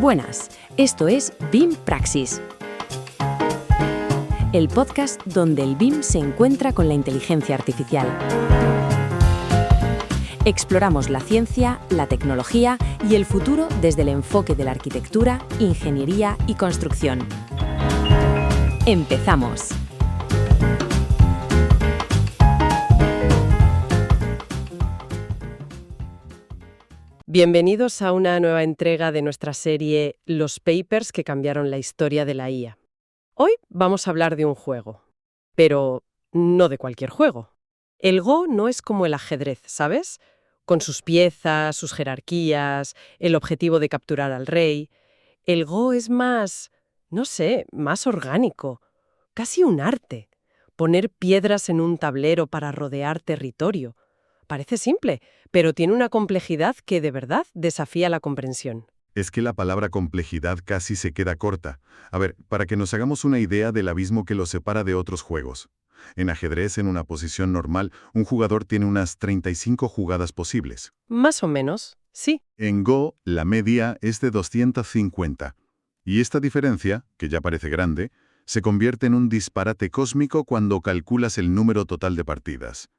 Buenas, esto es BIM Praxis, el podcast donde el BIM se encuentra con la inteligencia artificial. Exploramos la ciencia, la tecnología y el futuro desde el enfoque de la arquitectura, ingeniería y construcción. ¡Empezamos! Bienvenidos a una nueva entrega de nuestra serie Los papers que cambiaron la historia de la IA. Hoy vamos a hablar de un juego, pero no de cualquier juego. El Go no es como el ajedrez, ¿sabes? Con sus piezas, sus jerarquías, el objetivo de capturar al rey. El Go es más, no sé, más orgánico, casi un arte. Poner piedras en un tablero para rodear territorio. Parece simple, pero tiene una complejidad que de verdad desafía la comprensión. Es que la palabra complejidad casi se queda corta. A ver, para que nos hagamos una idea del abismo que lo separa de otros juegos. En ajedrez, en una posición normal, un jugador tiene unas 35 jugadas posibles. Más o menos, sí. En Go, la media es de 250. Y esta diferencia, que ya parece grande, se convierte en un disparate cósmico cuando calculas el número total de partidas.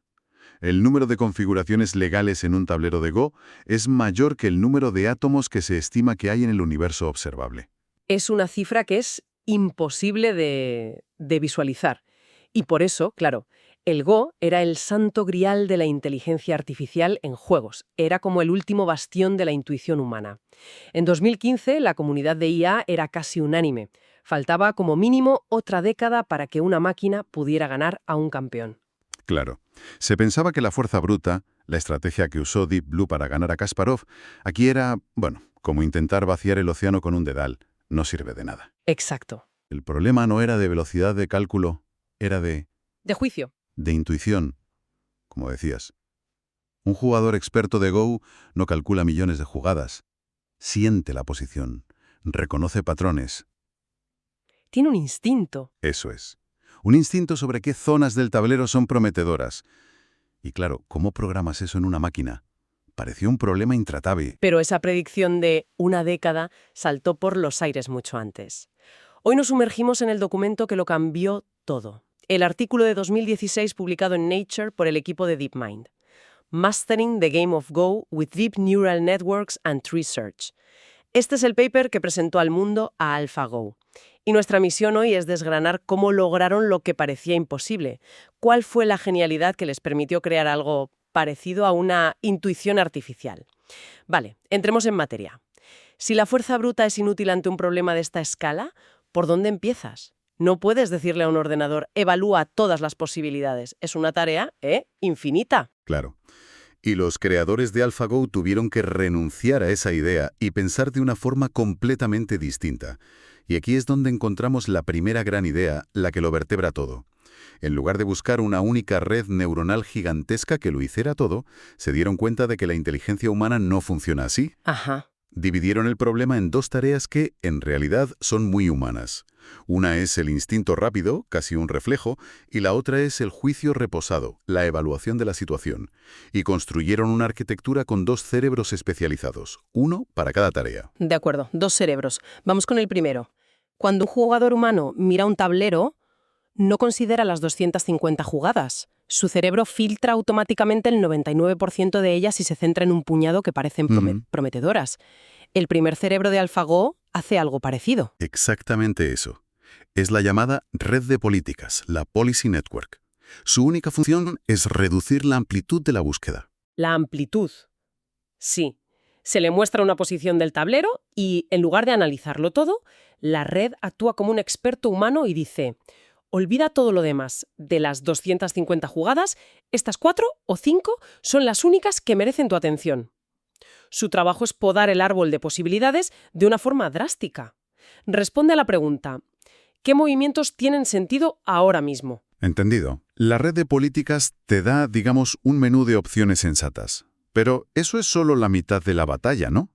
El número de configuraciones legales en un tablero de Go es mayor que el número de átomos que se estima que hay en el universo observable. Es una cifra que es imposible de visualizar. Y por eso, claro, el Go era el santo grial de la inteligencia artificial en juegos. Era como el último bastión de la intuición humana. En 2015, la comunidad de IA era casi unánime. Faltaba como mínimo otra década para que una máquina pudiera ganar a un campeón. Claro. Se pensaba que la fuerza bruta, la estrategia que usó Deep Blue para ganar a Kasparov, aquí era, como intentar vaciar el océano con un dedal. No sirve de nada. Exacto. El problema no era de velocidad de cálculo, era de juicio. De intuición, como decías. Un jugador experto de Go no calcula millones de jugadas. Siente la posición, reconoce patrones. Tiene un instinto. Eso es. Un instinto sobre qué zonas del tablero son prometedoras. Y claro, ¿cómo programas eso en una máquina? Pareció un problema intratable. Pero esa predicción de una década saltó por los aires mucho antes. Hoy nos sumergimos en el documento que lo cambió todo. El artículo de 2016 publicado en Nature por el equipo de DeepMind. Mastering the Game of Go with Deep Neural Networks and Tree Search. Este es el paper que presentó al mundo a AlphaGo. Y nuestra misión hoy es desgranar cómo lograron lo que parecía imposible. ¿Cuál fue la genialidad que les permitió crear algo parecido a una intuición artificial? Vale, entremos en materia. Si la fuerza bruta es inútil ante un problema de esta escala, ¿por dónde empiezas? No puedes decirle a un ordenador, evalúa todas las posibilidades. Es una tarea, infinita. Claro. Y los creadores de AlphaGo tuvieron que renunciar a esa idea y pensar de una forma completamente distinta. Y aquí es donde encontramos la primera gran idea, la que lo vertebra todo. En lugar de buscar una única red neuronal gigantesca que lo hiciera todo, se dieron cuenta de que la inteligencia humana no funciona así. Ajá. Dividieron el problema en dos tareas que, en realidad, son muy humanas. Una es el instinto rápido, casi un reflejo, y la otra es el juicio reposado, la evaluación de la situación. Y construyeron una arquitectura con dos cerebros especializados, uno para cada tarea. De acuerdo, dos cerebros. Vamos con el primero. Cuando un jugador humano mira un tablero, no considera las 250 jugadas. Su cerebro filtra automáticamente el 99% de ellas y se centra en un puñado que parecen prometedoras. El primer cerebro de AlphaGo hace algo parecido. Exactamente eso. Es la llamada red de políticas, la Policy Network. Su única función es reducir la amplitud de la búsqueda. La amplitud. Sí. Se le muestra una posición del tablero y, en lugar de analizarlo todo, la red actúa como un experto humano y dice: olvida todo lo demás. De las 250 jugadas, estas 4 o 5 son las únicas que merecen tu atención. Su trabajo es podar el árbol de posibilidades de una forma drástica. Responde a la pregunta: ¿qué movimientos tienen sentido ahora mismo? Entendido. La red de políticas te da, digamos, un menú de opciones sensatas. Pero eso es solo la mitad de la batalla, ¿no?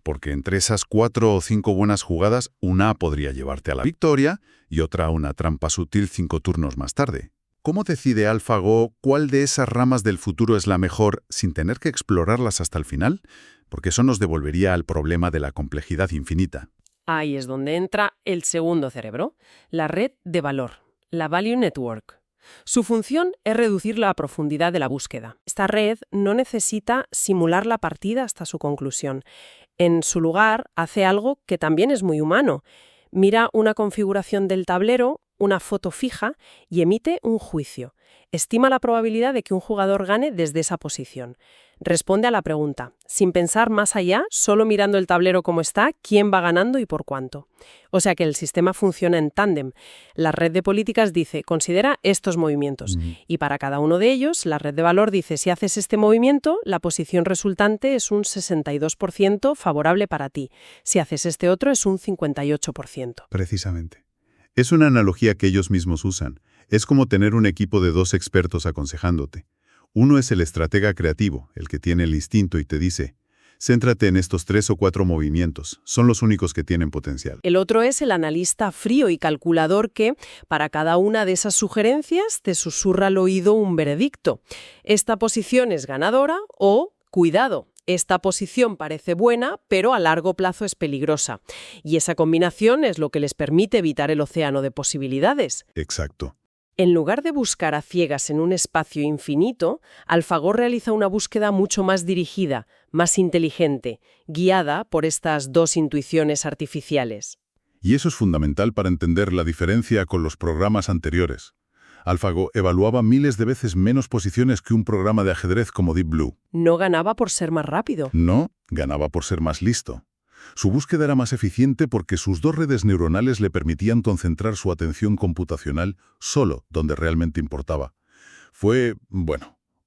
Porque entre esas 4 o 5 buenas jugadas, una podría llevarte a la victoria y otra a una trampa sutil 5 turnos más tarde. ¿Cómo decide AlphaGo cuál de esas ramas del futuro es la mejor sin tener que explorarlas hasta el final? Porque eso nos devolvería al problema de la complejidad infinita. Ahí es donde entra el segundo cerebro, la red de valor, la Value Network. Su función es reducir la profundidad de la búsqueda. Esta red no necesita simular la partida hasta su conclusión. En su lugar, hace algo que también es muy humano. Mira una configuración del tablero, una foto fija y emite un juicio. Estima la probabilidad de que un jugador gane desde esa posición. Responde a la pregunta, sin pensar más allá, solo mirando el tablero como está, quién va ganando y por cuánto. O sea que el sistema funciona en tándem. La red de políticas dice, considera estos movimientos. Y para cada uno de ellos, la red de valor dice, si haces este movimiento, la posición resultante es un 62% favorable para ti. Si haces este otro, es un 58%. Precisamente. Es una analogía que ellos mismos usan. Es como tener un equipo de 2 expertos aconsejándote. Uno es el estratega creativo, el que tiene el instinto y te dice, céntrate en estos 3 o 4 movimientos, son los únicos que tienen potencial. El otro es el analista frío y calculador que, para cada una de esas sugerencias, te susurra al oído un veredicto. Esta posición es ganadora o, cuidado, esta posición parece buena, pero a largo plazo es peligrosa. Y esa combinación es lo que les permite evitar el océano de posibilidades. Exacto. En lugar de buscar a ciegas en un espacio infinito, AlphaGo realiza una búsqueda mucho más dirigida, más inteligente, guiada por estas 2 intuiciones artificiales. Y eso es fundamental para entender la diferencia con los programas anteriores. AlphaGo evaluaba miles de veces menos posiciones que un programa de ajedrez como Deep Blue. No ganaba por ser más rápido. No, ganaba por ser más listo. Su búsqueda era más eficiente porque sus 2 redes neuronales le permitían concentrar su atención computacional solo donde realmente importaba. Fue,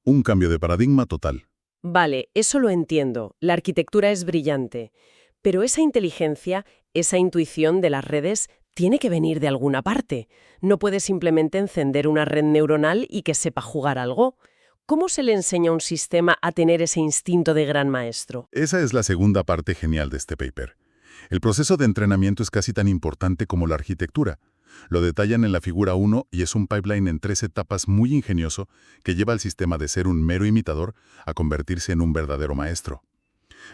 un cambio de paradigma total. Vale, eso lo entiendo. La arquitectura es brillante. Pero esa inteligencia, esa intuición de las redes, tiene que venir de alguna parte. No puede simplemente encender una red neuronal y que sepa jugar algo. ¿Cómo se le enseña a un sistema a tener ese instinto de gran maestro? Esa es la segunda parte genial de este paper. El proceso de entrenamiento es casi tan importante como la arquitectura. Lo detallan en la figura 1 y es un pipeline en 3 etapas muy ingenioso que lleva al sistema de ser un mero imitador a convertirse en un verdadero maestro.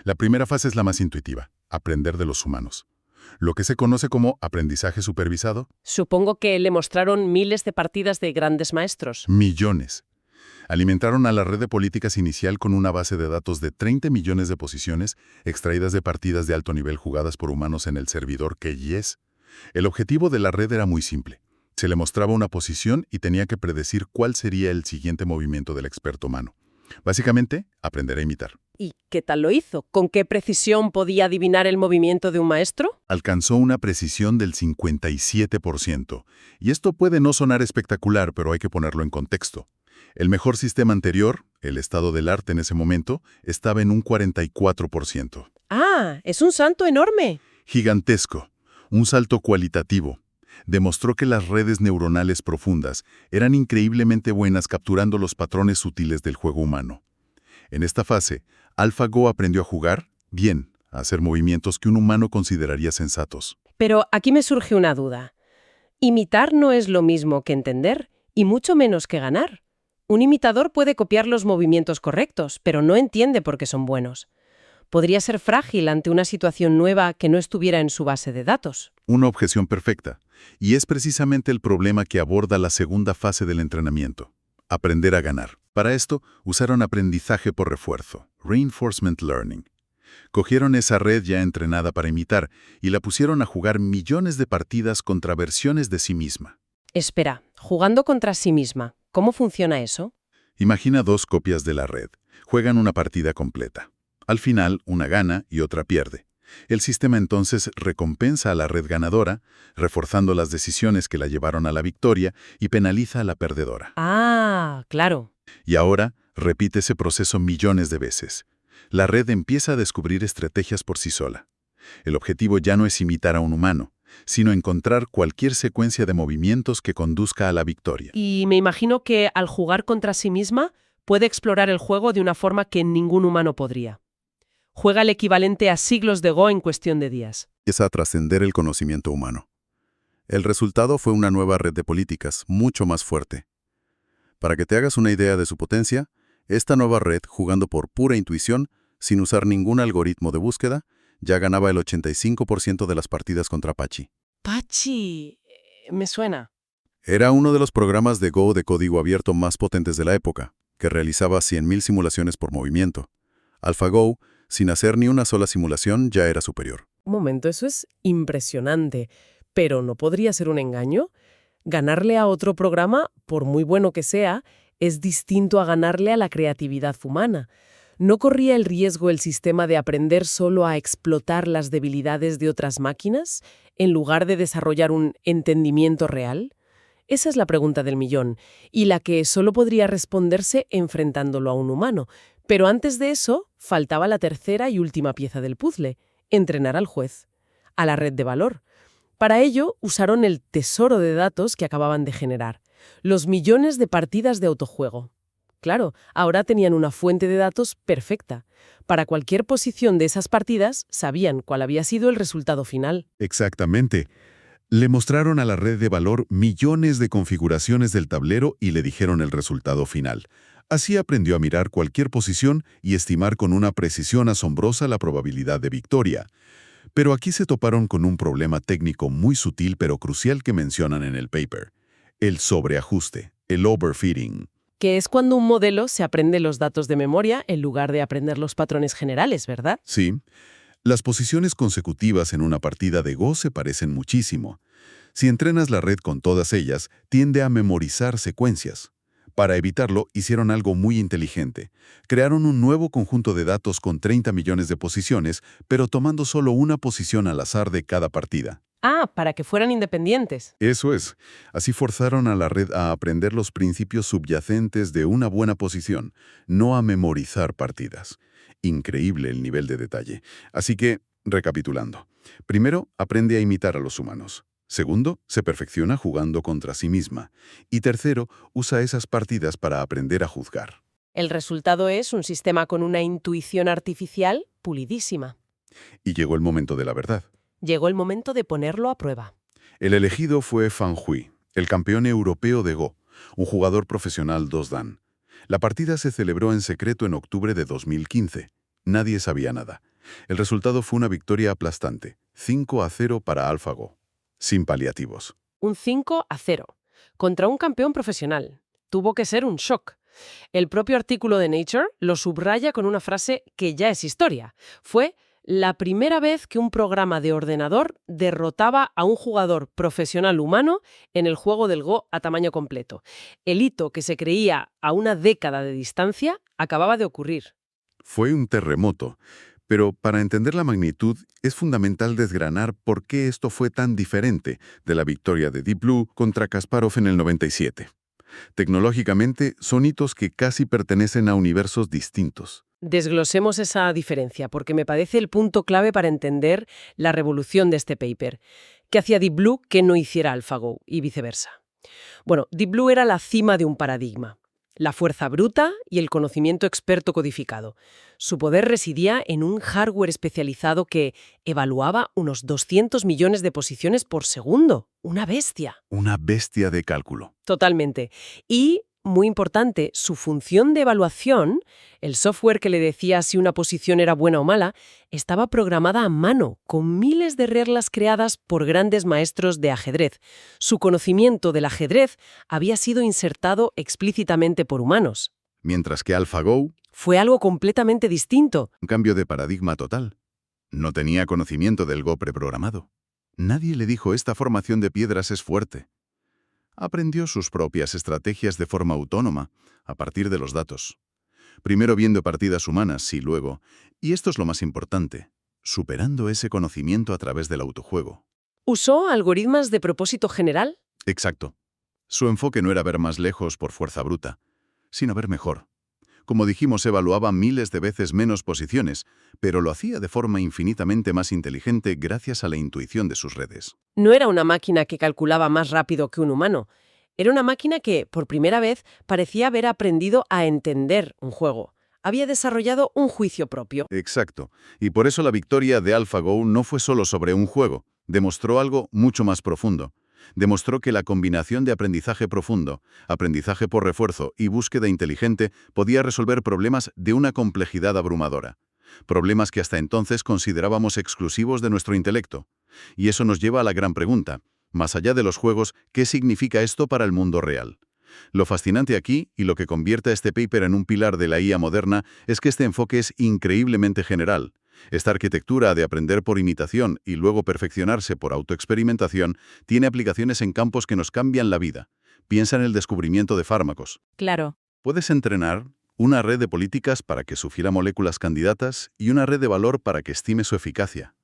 La primera fase es la más intuitiva, aprender de los humanos. Lo que se conoce como aprendizaje supervisado. Supongo que le mostraron miles de partidas de grandes maestros. Millones. Alimentaron a la red de políticas inicial con una base de datos de 30 millones de posiciones extraídas de partidas de alto nivel jugadas por humanos en el servidor KGS. El objetivo de la red era muy simple. Se le mostraba una posición y tenía que predecir cuál sería el siguiente movimiento del experto humano. Básicamente, aprender a imitar. ¿Y qué tal lo hizo? ¿Con qué precisión podía adivinar el movimiento de un maestro? Alcanzó una precisión del 57%. Y esto puede no sonar espectacular, pero hay que ponerlo en contexto. El mejor sistema anterior, el estado del arte en ese momento, estaba en un 44%. ¡Ah! ¡Es un salto enorme! Gigantesco. Un salto cualitativo. Demostró que las redes neuronales profundas eran increíblemente buenas capturando los patrones sutiles del juego humano. En esta fase, AlphaGo aprendió a jugar bien, a hacer movimientos que un humano consideraría sensatos. Pero aquí me surge una duda. Imitar no es lo mismo que entender, y mucho menos que ganar. Un imitador puede copiar los movimientos correctos, pero no entiende por qué son buenos. Podría ser frágil ante una situación nueva que no estuviera en su base de datos. Una objeción perfecta. Y es precisamente el problema que aborda la segunda fase del entrenamiento. Aprender a ganar. Para esto, usaron aprendizaje por refuerzo, Reinforcement Learning. Cogieron esa red ya entrenada para imitar y la pusieron a jugar millones de partidas contra versiones de sí misma. Espera, jugando contra sí misma, ¿cómo funciona eso? Imagina 2 copias de la red. Juegan una partida completa. Al final, una gana y otra pierde. El sistema entonces recompensa a la red ganadora, reforzando las decisiones que la llevaron a la victoria y penaliza a la perdedora. Ah, claro. Y ahora repite ese proceso millones de veces. La red empieza a descubrir estrategias por sí sola. El objetivo ya no es imitar a un humano, sino encontrar cualquier secuencia de movimientos que conduzca a la victoria. Y me imagino que al jugar contra sí misma puede explorar el juego de una forma que ningún humano podría. Juega el equivalente a siglos de Go en cuestión de días. Empieza a trascender el conocimiento humano. El resultado fue una nueva red de políticas, mucho más fuerte. Para que te hagas una idea de su potencia, esta nueva red, jugando por pura intuición, sin usar ningún algoritmo de búsqueda, Ya ganaba el 85% de las partidas contra Pachi. Pachi, me suena. Era uno de los programas de Go de código abierto más potentes de la época, que realizaba 100.000 simulaciones por movimiento. AlphaGo, sin hacer ni una sola simulación, ya era superior. Un momento, eso es impresionante. Pero ¿no podría ser un engaño? Ganarle a otro programa, por muy bueno que sea, es distinto a ganarle a la creatividad humana. ¿No corría el riesgo el sistema de aprender solo a explotar las debilidades de otras máquinas, en lugar de desarrollar un entendimiento real? Esa es la pregunta del millón, y la que solo podría responderse enfrentándolo a un humano. Pero antes de eso, faltaba la tercera y última pieza del puzzle: entrenar al juez, a la red de valor. Para ello, usaron el tesoro de datos que acababan de generar, los millones de partidas de autojuego. Claro, ahora tenían una fuente de datos perfecta. Para cualquier posición de esas partidas, sabían cuál había sido el resultado final. Exactamente. Le mostraron a la red de valor millones de configuraciones del tablero y le dijeron el resultado final. Así aprendió a mirar cualquier posición y estimar con una precisión asombrosa la probabilidad de victoria. Pero aquí se toparon con un problema técnico muy sutil pero crucial que mencionan en el paper: el sobreajuste, el overfitting. Que es cuando un modelo se aprende los datos de memoria en lugar de aprender los patrones generales, ¿verdad? Sí, las posiciones consecutivas en una partida de Go se parecen muchísimo. Si entrenas la red con todas ellas, tiende a memorizar secuencias. Para evitarlo, hicieron algo muy inteligente. Crearon un nuevo conjunto de datos con 30 millones de posiciones, pero tomando solo una posición al azar de cada partida. Ah, para que fueran independientes. Eso es. Así forzaron a la red a aprender los principios subyacentes de una buena posición, no a memorizar partidas. Increíble el nivel de detalle. Así que, recapitulando. Primero, aprende a imitar a los humanos. Segundo, se perfecciona jugando contra sí misma. Y tercero, usa esas partidas para aprender a juzgar. El resultado es un sistema con una intuición artificial pulidísima. Y llegó el momento de la verdad. Llegó el momento de ponerlo a prueba. El elegido fue Fan Hui, el campeón europeo de Go, un jugador profesional 2Dan. La partida se celebró en secreto en octubre de 2015. Nadie sabía nada. El resultado fue una victoria aplastante, 5-0 para AlphaGo, sin paliativos. Un 5-0, contra un campeón profesional. Tuvo que ser un shock. El propio artículo de Nature lo subraya con una frase que ya es historia. Fue la primera vez que un programa de ordenador derrotaba a un jugador profesional humano en el juego del Go a tamaño completo. El hito que se creía a una década de distancia acababa de ocurrir. Fue un terremoto, pero para entender la magnitud es fundamental desgranar por qué esto fue tan diferente de la victoria de Deep Blue contra Kasparov en el 97. Tecnológicamente, son hitos que casi pertenecen a universos distintos. Desglosemos esa diferencia, porque me parece el punto clave para entender la revolución de este paper. ¿Qué hacía Deep Blue que no hiciera AlphaGo y viceversa? Bueno, Deep Blue era la cima de un paradigma: la fuerza bruta y el conocimiento experto codificado. Su poder residía en un hardware especializado que evaluaba unos 200 millones de posiciones por segundo. ¡Una bestia! Una bestia de cálculo. Totalmente. Y, muy importante, su función de evaluación, el software que le decía si una posición era buena o mala, estaba programada a mano, con miles de reglas creadas por grandes maestros de ajedrez. Su conocimiento del ajedrez había sido insertado explícitamente por humanos. Mientras que AlphaGo Fue algo completamente distinto. un cambio de paradigma total. No tenía conocimiento del Go preprogramado. Nadie le dijo: esta formación de piedras es fuerte. Aprendió sus propias estrategias de forma autónoma, a partir de los datos. Primero viendo partidas humanas y luego, y esto es lo más importante, superando ese conocimiento a través del autojuego. ¿Usó algoritmos de propósito general? Exacto. Su enfoque no era ver más lejos por fuerza bruta, sino ver mejor. Como dijimos, evaluaba miles de veces menos posiciones, pero lo hacía de forma infinitamente más inteligente gracias a la intuición de sus redes. No era una máquina que calculaba más rápido que un humano. Era una máquina que, por primera vez, parecía haber aprendido a entender un juego. Había desarrollado un juicio propio. Exacto. Y por eso la victoria de AlphaGo no fue solo sobre un juego. Demostró algo mucho más profundo. Demostró que la combinación de aprendizaje profundo, aprendizaje por refuerzo y búsqueda inteligente podía resolver problemas de una complejidad abrumadora. problemas que hasta entonces considerábamos exclusivos de nuestro intelecto. Y eso nos lleva a la gran pregunta, más allá de los juegos, ¿qué significa esto para el mundo real? Lo fascinante aquí, y lo que convierte a este paper en un pilar de la IA moderna, es que este enfoque es increíblemente general. Esta arquitectura de aprender por imitación y luego perfeccionarse por autoexperimentación tiene aplicaciones en campos que nos cambian la vida. Piensa en el descubrimiento de fármacos. Claro. Puedes entrenar una red de políticas para que sugiera moléculas candidatas y una red de valor para que estime su eficacia.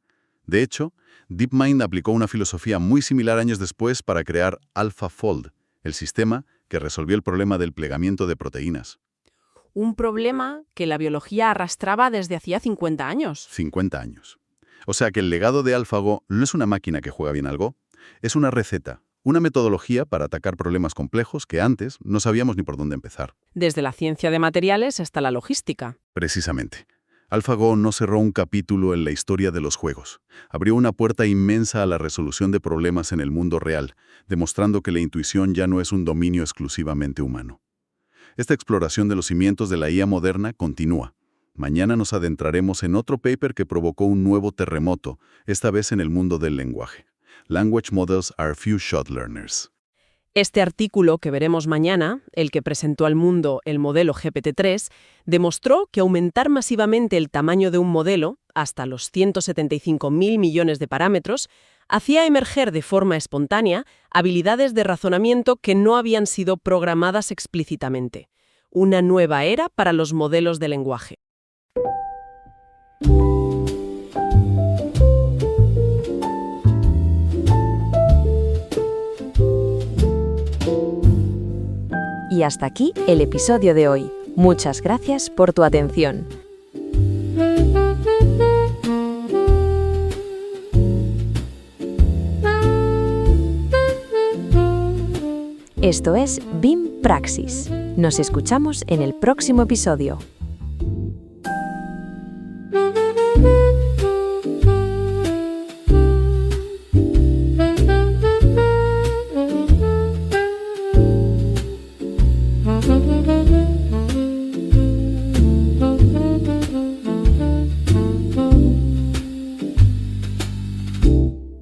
De hecho, DeepMind aplicó una filosofía muy similar años después para crear AlphaFold, el sistema que resolvió el problema del plegamiento de proteínas. Un problema que la biología arrastraba desde hacía 50 años. 50 años. O sea que el legado de AlphaGo no es una máquina que juega bien al Go, es una receta, una metodología para atacar problemas complejos que antes no sabíamos ni por dónde empezar. Desde la ciencia de materiales hasta la logística. Precisamente. AlphaGo no cerró un capítulo en la historia de los juegos. Abrió una puerta inmensa a la resolución de problemas en el mundo real, demostrando que la intuición ya no es un dominio exclusivamente humano. Esta exploración de los cimientos de la IA moderna continúa. Mañana nos adentraremos en otro paper que provocó un nuevo terremoto, esta vez en el mundo del lenguaje. Language Models are Few-Shot Learners. Este artículo que veremos mañana, el que presentó al mundo el modelo GPT-3, demostró que aumentar masivamente el tamaño de un modelo, hasta los 175.000 millones de parámetros, hacía emerger de forma espontánea habilidades de razonamiento que no habían sido programadas explícitamente. Una nueva era para los modelos de lenguaje. Y hasta aquí el episodio de hoy. Muchas gracias por tu atención. Esto es BIM Praxis. Nos escuchamos en el próximo episodio.